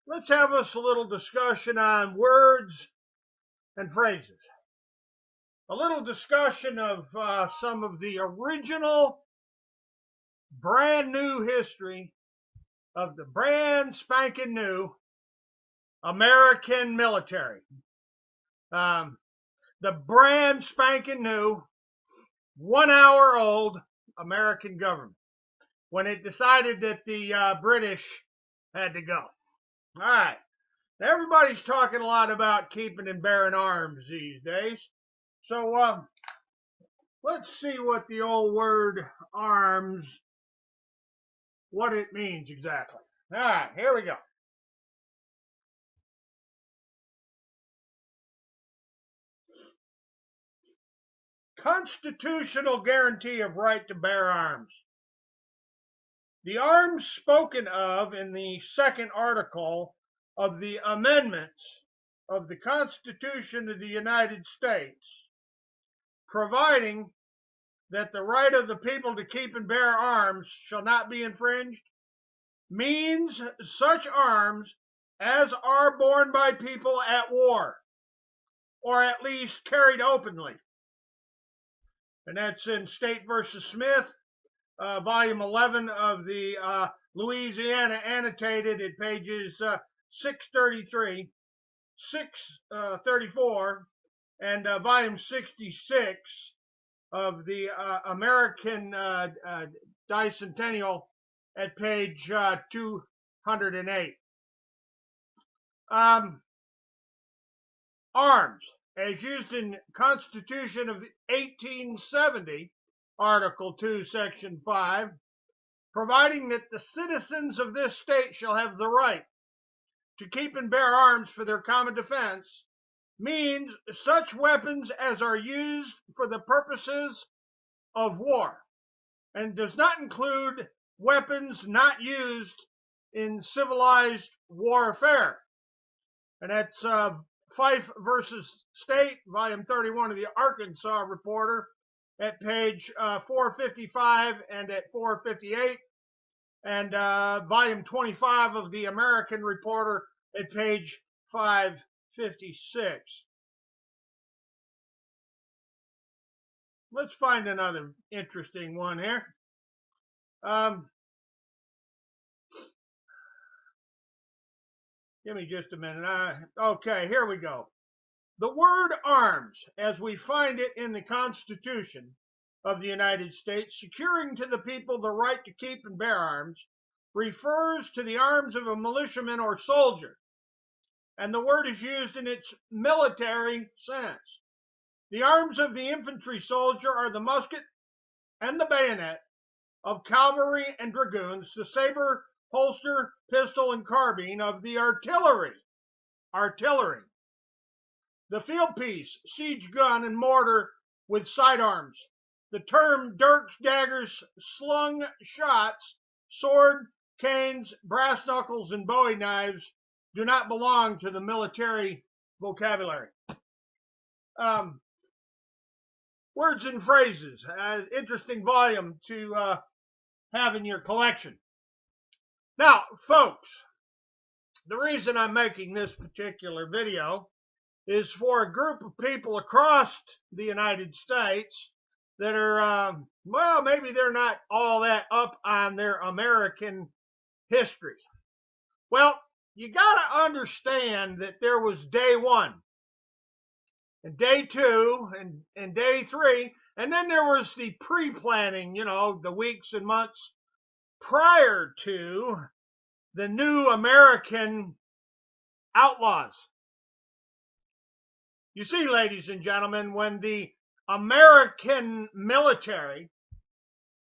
let's have us a little discussion on words and phrases. A little discussion of some of the original brand new history of the brand spanking new American military. The brand spanking new 1 hour old American government when it decided that the British had to go. All right. Everybody's talking a lot about keeping and bearing arms these days. So let's see what the old word arms, what it means exactly. All right, here we go. Constitutional guarantee of right to bear arms. The arms spoken of in the second article of the amendments of the Constitution of the United States, providing that the right of the people to keep and bear arms shall not be infringed, means such arms as are borne by people at war, or at least carried openly. And that's in State versus Smith, volume 11 of the Louisiana Annotated at pages 633, 634, and volume 66 of the American Bicentennial at page 208. Arms, as used in Constitution of 1870, Article 2, Section 5, providing that the citizens of this state shall have the right to keep and bear arms for their common defense, means such weapons as are used for the purposes of war, and does not include weapons not used in civilized warfare. And that's Fife versus State, volume 31 of the Arkansas Reporter at page 455 and at 458, and volume 25 of the American Reporter at page 556. Let's find another interesting one here. Give me just a minute. Okay, here we go. The word arms, as we find it in the Constitution of the United States, securing to the people the right to keep and bear arms, refers to the arms of a militiaman or soldier, and the word is used in its military sense. The arms of the infantry soldier are the musket and the bayonet, of cavalry and dragoons, the saber, holster, pistol, and carbine of the artillery. The field piece, siege gun, and mortar with sidearms. The term dirks, daggers, slung shots, sword, canes, brass knuckles, and bowie knives do not belong to the military vocabulary. Words and phrases, interesting volume to have in your collection. Now, folks, the reason I'm making this particular video is for a group of people across the United States that are, well, maybe they're not all that up on their American history. Well, you got to understand that there was day one, and day two, and day three, and then there was the pre-planning, the weeks and months prior to the new American outlaws. You see, ladies and gentlemen, when the American military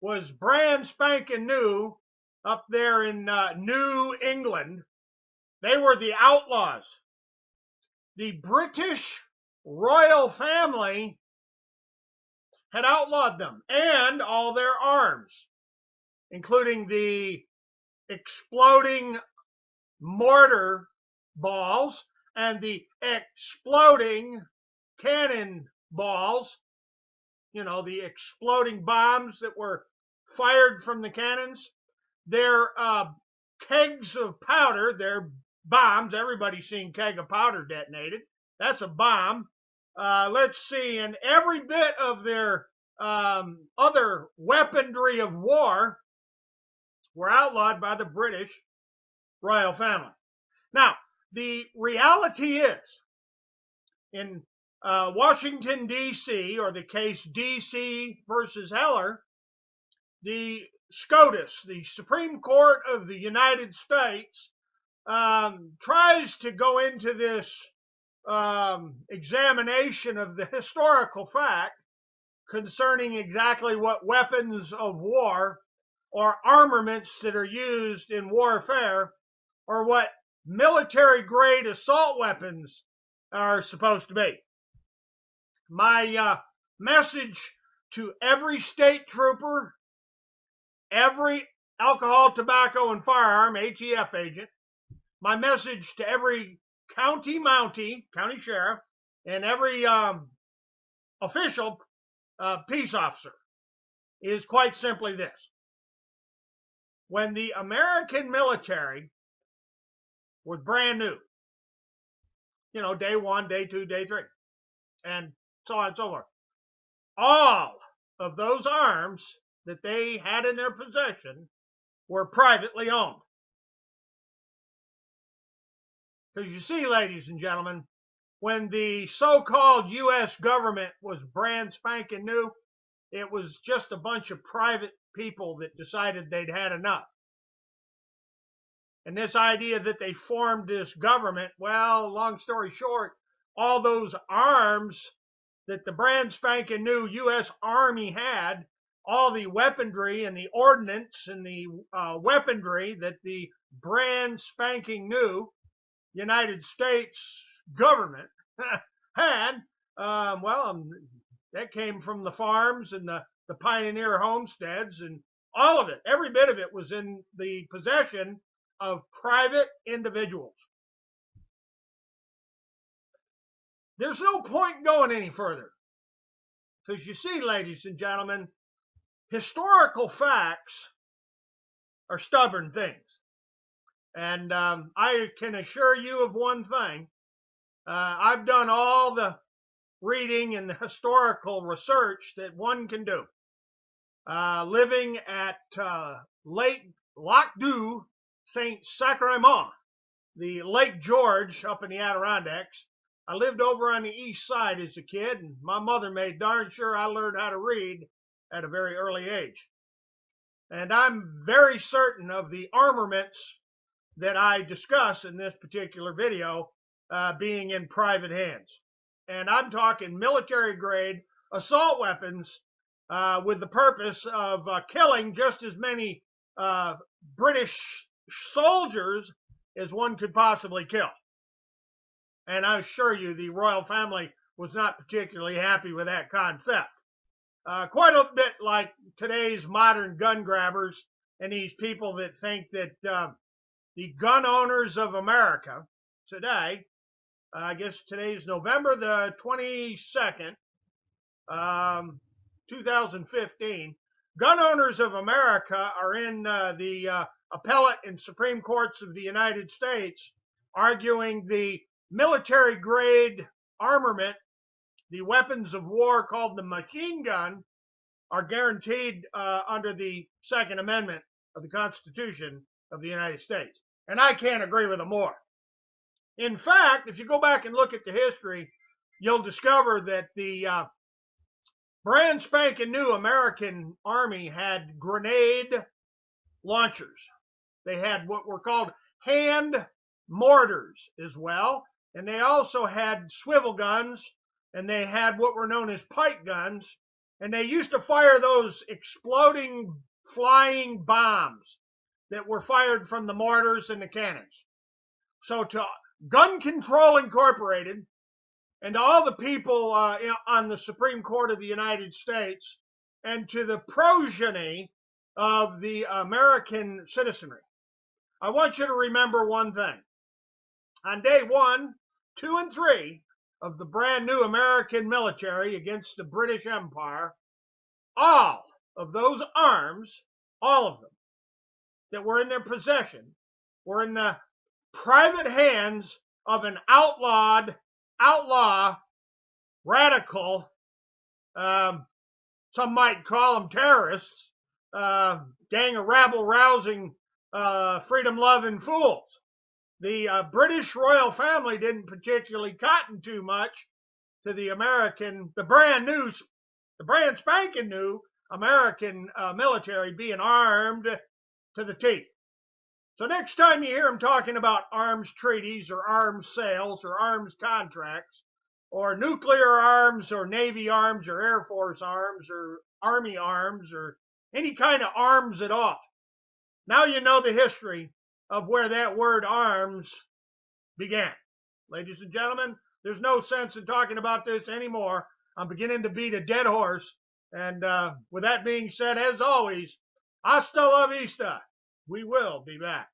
was brand spanking new up there in New England, they were the outlaws. The British royal family had outlawed them and all their arms, including the exploding mortar balls and the exploding cannon balls, the exploding bombs that were fired from the cannons, their kegs of powder, their bombs. Everybody's seen keg of powder detonated. That's a bomb. Let's see, and every bit of their other weaponry of war were outlawed by the British royal family. Now, the reality is, in Washington, D.C., or the case D.C. versus Heller, the SCOTUS, the Supreme Court of the United States, tries to go into this examination of the historical fact concerning exactly what weapons of war or armaments that are used in warfare, or what military grade assault weapons are supposed to be. My message to every state trooper, every alcohol, tobacco, and firearm ATF agent, my message to every county mountie, county sheriff, and every official peace officer is quite simply this. When the American military was brand new, you know, day 1, day 2, day 3, and so on and so forth, all of those arms that they had in their possession were privately owned. Because you see, ladies and gentlemen, when the so-called U.S. government was brand spanking new, it was just a bunch of private people that decided they'd had enough. And this idea that they formed this government, well, long story short, all those arms that the brand spanking new U.S. Army had, all the weaponry and the ordnance and the weaponry that the brand spanking new United States government had, that came from the farms and the pioneer homesteads, and all of it, every bit of it was in the possession of private individuals. There's no point going any further, because you see, ladies and gentlemen, historical facts are stubborn things. And I can assure you of one thing. I've done all the reading and the historical research that one can do. Living at Lake Lac du Saint Sacrement, the Lake George up in the Adirondacks. I lived over on the east side as a kid, and my mother made darn sure I learned how to read at a very early age. And I'm very certain of the armaments that I discuss in this particular video being in private hands. And I'm talking military grade assault weapons with the purpose of killing just as many British soldiers as one could possibly kill. And I assure you the royal family was not particularly happy with that concept. Quite a bit like today's modern gun grabbers and these people that think that the gun owners of America today, I guess today's November the 22nd, 2015, gun owners of America are in the appellate and Supreme Courts of the United States arguing the military grade armament, the weapons of war called the machine gun, are guaranteed under the Second Amendment of the Constitution of the United States. And I can't agree with them more. In fact, if you go back and look at the history, you'll discover that the brand spanking new American Army had grenade launchers. They had what were called hand mortars as well. And they also had swivel guns, and they had what were known as pipe guns. And they used to fire those exploding flying bombs that were fired from the mortars and the cannons. So to Gun Control Incorporated and to all the people on the Supreme Court of the United States and to the progeny of the American citizenry, I want you to remember one thing. On day 1, 2, and 3 of the brand new American military against the British Empire, all of those arms, all of them, that were in their possession were in the private hands of an outlaw, radical, some might call them terrorists, gang of rabble-rousing, freedom-loving fools. The British royal family didn't particularly cotton too much to the brand spanking new American military being armed to the teeth. So next time you hear them talking about arms treaties or arms sales or arms contracts or nuclear arms or Navy arms or Air Force arms or Army arms or any kind of arms at all, now you know the history of where that word arms began. Ladies and gentlemen, there's no sense in talking about this anymore. I'm beginning to beat a dead horse. And with that being said, as always, hasta la vista. We will be back.